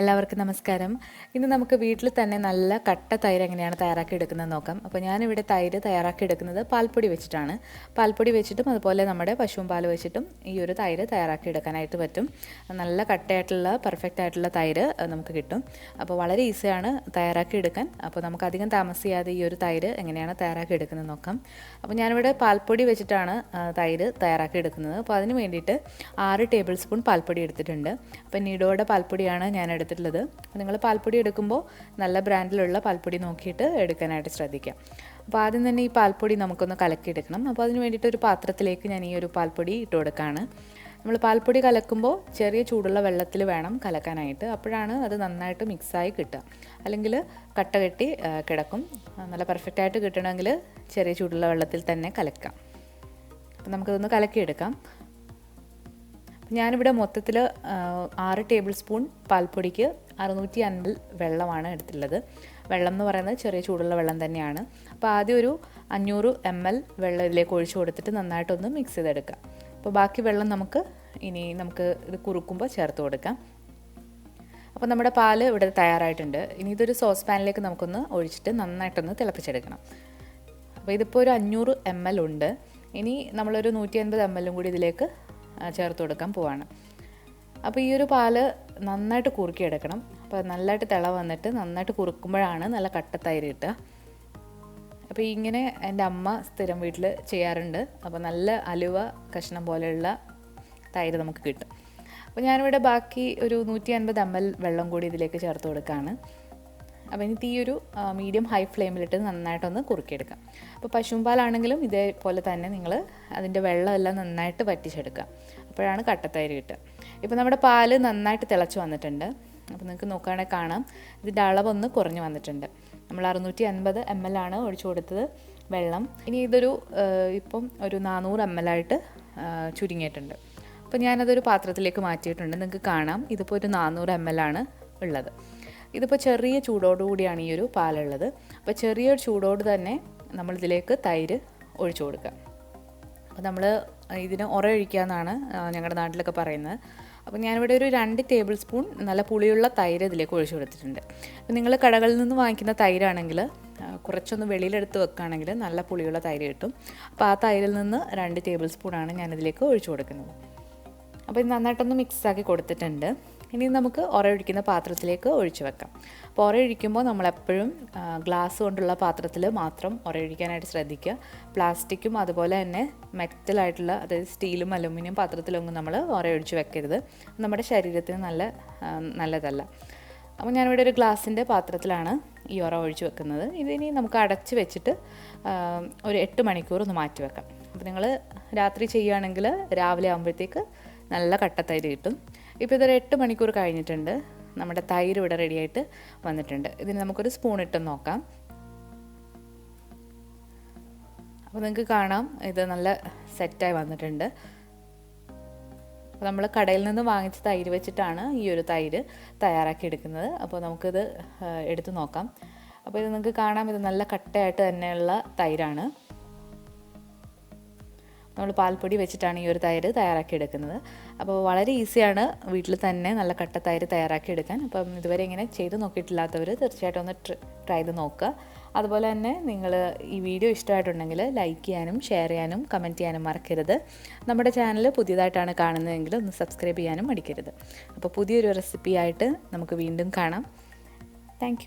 എല്ലാവർക്കും നമസ്കാരം. ഇന്ന് നമുക്ക് വീട്ടിൽ തന്നെ നല്ല കട്ട തൈര് എങ്ങനെയാണ് തയ്യാറാക്കി എടുക്കുന്നത് നോക്കാം. അപ്പോൾ ഞാനിവിടെ തൈര് തയ്യാറാക്കി എടുക്കുന്നത് പാൽപ്പൊടി വെച്ചിട്ടാണ്. പാൽപ്പൊടി വെച്ചിട്ടും അതുപോലെ നമ്മുടെ പശുവും പാൽ വെച്ചിട്ടും ഈ ഒരു തൈര് തയ്യാറാക്കി എടുക്കാനായിട്ട് പറ്റും. നല്ല കട്ടയായിട്ടുള്ള പെർഫെക്റ്റ് ആയിട്ടുള്ള തൈര് നമുക്ക് കിട്ടും. അപ്പോൾ വളരെ ഈസിയാണ് തയ്യാറാക്കി എടുക്കാൻ. അപ്പോൾ നമുക്ക് അധികം താമസിയാതെ ഈ ഒരു തൈര് എങ്ങനെയാണ് തയ്യാറാക്കി എടുക്കുന്നത് നോക്കാം. അപ്പോൾ ഞാനിവിടെ പാൽപ്പൊടി വെച്ചിട്ടാണ് തൈര് തയ്യാറാക്കി എടുക്കുന്നത്. അപ്പോൾ അതിന് വേണ്ടിയിട്ട് 6 ടേബിൾ സ്പൂൺ പാൽപ്പൊടി എടുത്തിട്ടുണ്ട്. അപ്പോൾ നീഡോയുടെ പാൽപ്പൊടിയാണ് ഞാൻ എടുത്തിട്ടുള്ളത്. നിങ്ങൾ പാൽപ്പൊടി എടുക്കുമ്പോൾ നല്ല ബ്രാൻഡിലുള്ള പാൽപ്പൊടി നോക്കിയിട്ട് എടുക്കാനായിട്ട് ശ്രദ്ധിക്കാം. അപ്പോൾ ആദ്യം തന്നെ ഈ പാൽപ്പൊടി നമുക്കൊന്ന് കലക്കിയെടുക്കണം. അപ്പോൾ അതിന് വേണ്ടിയിട്ട് ഒരു പാത്രത്തിലേക്ക് ഞാൻ ഈ ഒരു പാൽപ്പൊടി ഇട്ട് കൊടുക്കുകയാണ്. നമ്മൾ പാൽപ്പൊടി കലക്കുമ്പോൾ ചെറിയ ചൂടുള്ള വെള്ളത്തിൽ വേണം കലക്കാനായിട്ട്. അപ്പോഴാണ് അത് നന്നായിട്ട് മിക്സായി കിട്ടുക. അല്ലെങ്കിൽ കട്ട കെട്ടി കിടക്കും. നല്ല പെർഫെക്റ്റായിട്ട് കിട്ടണമെങ്കിൽ ചെറിയ ചൂടുള്ള വെള്ളത്തിൽ തന്നെ കലക്കാം. അപ്പോൾ നമുക്കതൊന്ന് കലക്കിയെടുക്കാം. ഞാനിവിടെ മൊത്തത്തിൽ 6 ടേബിൾ സ്പൂൺ പാൽപ്പൊടിക്ക് 650 വെള്ളമാണ് എടുത്തിട്ടുള്ളത്. വെള്ളം എന്ന് പറയുന്നത് ചെറിയ ചൂടുള്ള വെള്ളം തന്നെയാണ്. അപ്പോൾ ആദ്യം ഒരു 500 ml വെള്ളം ഇതിലേക്ക് ഒഴിച്ചു കൊടുത്തിട്ട് നന്നായിട്ടൊന്ന് മിക്സ് ചെയ്തെടുക്കാം. അപ്പോൾ ബാക്കി വെള്ളം നമുക്ക് ഇത് കുറുക്കുമ്പോൾ ചേർത്ത് കൊടുക്കാം. അപ്പോൾ നമ്മുടെ പാല് ഇവിടെ തയ്യാറായിട്ടുണ്ട്. ഇനി ഇതൊരു സോസ് പാനിലേക്ക് നമുക്കൊന്ന് ഒഴിച്ചിട്ട് നന്നായിട്ടൊന്ന് തിളപ്പിച്ചെടുക്കണം. അപ്പോൾ ഇതിപ്പോൾ ഒരു 500 ml ഉണ്ട്. ഇനി നമ്മളൊരു 150 ml കൂടി ഇതിലേക്ക് ചേർത്ത് കൊടുക്കാൻ പോവാണ്. അപ്പോൾ ഈ ഒരു പാല് നന്നായിട്ട് കുറുക്കിയെടുക്കണം. അപ്പോൾ നല്ലതായിട്ട് തിള വന്നിട്ട് നന്നായിട്ട് കുറുക്കുമ്പോഴാണ് നല്ല കട്ട തൈര് കിട്ടുക. അപ്പോൾ ഇങ്ങനെ എൻ്റെ അമ്മ സ്ഥിരം വീട്ടിൽ ചെയ്യാറുണ്ട്. അപ്പോൾ നല്ല അലുവ കഷ്ണം പോലെയുള്ള തൈര് നമുക്ക് കിട്ടും. അപ്പോൾ ഞാനിവിടെ ബാക്കി ഒരു 150 ml വെള്ളം കൂടി ഇതിലേക്ക് ചേർത്ത് കൊടുക്കുകയാണ്. അപ്പോൾ ഇനി തീ ഒരു മീഡിയം ഹൈ ഫ്ലെയിമിലിട്ട് നന്നായിട്ടൊന്ന് കുറുക്കിയെടുക്കാം. അപ്പോൾ പശുവും പാലാണെങ്കിലും ഇതേപോലെ തന്നെ നിങ്ങൾ അതിൻ്റെ വെള്ളമെല്ലാം നന്നായിട്ട് വറ്റിച്ചെടുക്കുക. അപ്പോഴാണ് കട്ടത്തൈര് കിട്ടുക. ഇപ്പോൾ നമ്മുടെ പാല് നന്നായിട്ട് തിളച്ച് വന്നിട്ടുണ്ട്. അപ്പോൾ നിങ്ങൾക്ക് നോക്കുകയാണെങ്കിൽ കാണാം ഇതിൻ്റെ അളവൊന്ന് കുറഞ്ഞ് വന്നിട്ടുണ്ട്. നമ്മൾ 650 ml ആണ് ഒഴിച്ചു കൊടുത്തത് വെള്ളം. ഇനി ഇതൊരു ഇപ്പം ഒരു 400 ml ആയിട്ട് ചുരുങ്ങിയിട്ടുണ്ട്. അപ്പോൾ ഞാനതൊരു പാത്രത്തിലേക്ക് മാറ്റിയിട്ടുണ്ട്. നിങ്ങൾക്ക് കാണാം ഇതിപ്പോൾ ഒരു 400 ml ആണ് ഉള്ളത്. ഇതിപ്പോൾ ചെറിയ ചൂടോടുകൂടിയാണ് ഈ ഒരു പാലുള്ളത്. അപ്പോൾ ചെറിയൊരു ചൂടോട് തന്നെ നമ്മളിതിലേക്ക് തൈര് ഒഴിച്ചു കൊടുക്കുക. അപ്പോൾ നമ്മൾ ഇതിന് ഒഴിക്കുക എന്നാണ് ഞങ്ങളുടെ നാട്ടിലൊക്കെ പറയുന്നത്. അപ്പോൾ ഞാനിവിടെ ഒരു 2 ടേബിൾ സ്പൂൺ നല്ല പുളിയുള്ള തൈര് ഇതിലേക്ക് ഒഴിച്ചു കൊടുത്തിട്ടുണ്ട്. അപ്പോൾ നിങ്ങൾ കടകളിൽ നിന്ന് വാങ്ങിക്കുന്ന തൈരാണെങ്കിൽ കുറച്ചൊന്ന് വെളിയിലെടുത്ത് വെക്കുകയാണെങ്കിൽ നല്ല പുളിയുള്ള തൈര് കിട്ടും. അപ്പോൾ ആ തൈരിൽ നിന്ന് 2 ടേബിൾ സ്പൂണാണ് ഞാനിതിലേക്ക് ഒഴിച്ചു കൊടുക്കുന്നത്. അപ്പോൾ ഇത് നന്നായിട്ടൊന്ന് മിക്സാക്കി കൊടുത്തിട്ടുണ്ട്. ഇനി നമുക്ക് ഒഴിക്കുന്ന പാത്രത്തിലേക്ക് ഒഴിച്ചു വെക്കാം. അപ്പോൾ ഒഴിക്കുമ്പോൾ നമ്മളെപ്പോഴും ഗ്ലാസ് കൊണ്ടുള്ള പാത്രത്തിൽ മാത്രം ഒഴിക്കാനായിട്ട് ശ്രദ്ധിക്കുക. പ്ലാസ്റ്റിക്കും അതുപോലെ തന്നെ മെറ്റലായിട്ടുള്ള അതായത് സ്റ്റീലും അലുമിനിയം പാത്രത്തിലൊന്നും നമ്മൾ ഒഴിച്ച് വെക്കരുത്. നമ്മുടെ ശരീരത്തിന് നല്ലതല്ല. അപ്പോൾ ഞാനിവിടെ ഒരു ഗ്ലാസിൻ്റെ പാത്രത്തിലാണ് ഈ ഒഴിച്ച് വെക്കുന്നത്. ഇതിനി നമുക്ക് അടച്ച് വെച്ചിട്ട് ഒരു 8 മണിക്കൂർ ഒന്ന് മാറ്റി വെക്കാം. അപ്പോൾ നിങ്ങൾ രാത്രി ചെയ്യുകയാണെങ്കിൽ രാവിലെ ആകുമ്പോഴത്തേക്ക് നല്ല കട്ട തൈര് കിട്ടും. ഇപ്പോൾ ഇതൊരു 8 മണിക്കൂർ കഴിഞ്ഞിട്ടുണ്ട്. നമ്മുടെ തൈര് ഇവിടെ റെഡിയായിട്ട് വന്നിട്ടുണ്ട്. ഇതിന് നമുക്കൊരു സ്പൂൺ ഇട്ട് നോക്കാം. അപ്പോൾ നിങ്ങൾക്ക് കാണാം ഇത് നല്ല സെറ്റായി വന്നിട്ടുണ്ട്. അപ്പോൾ നമ്മൾ കടയിൽ നിന്ന് വാങ്ങിച്ച തൈര് വെച്ചിട്ടാണ് ഈ ഒരു തൈര് തയ്യാറാക്കി എടുക്കുന്നത്. അപ്പോൾ നമുക്കിത് എടുത്ത് നോക്കാം. അപ്പോൾ ഇത് നിങ്ങൾക്ക് കാണാം ഇത് നല്ല കട്ടയായിട്ട് തന്നെയുള്ള തൈരാണ്. നമ്മൾ പാൽപ്പൊടി വെച്ചിട്ടാണ് ഈ ഒരു തൈര് തയ്യാറാക്കി എടുക്കുന്നത്. അപ്പോൾ വളരെ ഈസിയാണ് വീട്ടിൽ തന്നെ നല്ല കട്ട തൈര് തയ്യാറാക്കി എടുക്കാൻ. അപ്പം ഇതുവരെ ഇങ്ങനെ ചെയ്ത് നോക്കിയിട്ടില്ലാത്തവർ തീർച്ചയായിട്ടും ഒന്ന് ട്രൈ ചെയ്ത് നോക്കുക. അതുപോലെ തന്നെ നിങ്ങൾ ഈ വീഡിയോ ഇഷ്ടമായിട്ടുണ്ടെങ്കിൽ ലൈക്ക് ചെയ്യാനും ഷെയർ ചെയ്യാനും കമൻറ്റ് ചെയ്യാനും മറക്കരുത്. നമ്മുടെ ചാനൽ പുതിയതായിട്ടാണ് കാണുന്നതെങ്കിൽ ഒന്ന് സബ്സ്ക്രൈബ് ചെയ്യാനും മടിക്കരുത്. അപ്പോൾ പുതിയൊരു റെസിപ്പിയായിട്ട് നമുക്ക് വീണ്ടും കാണാം. താങ്ക്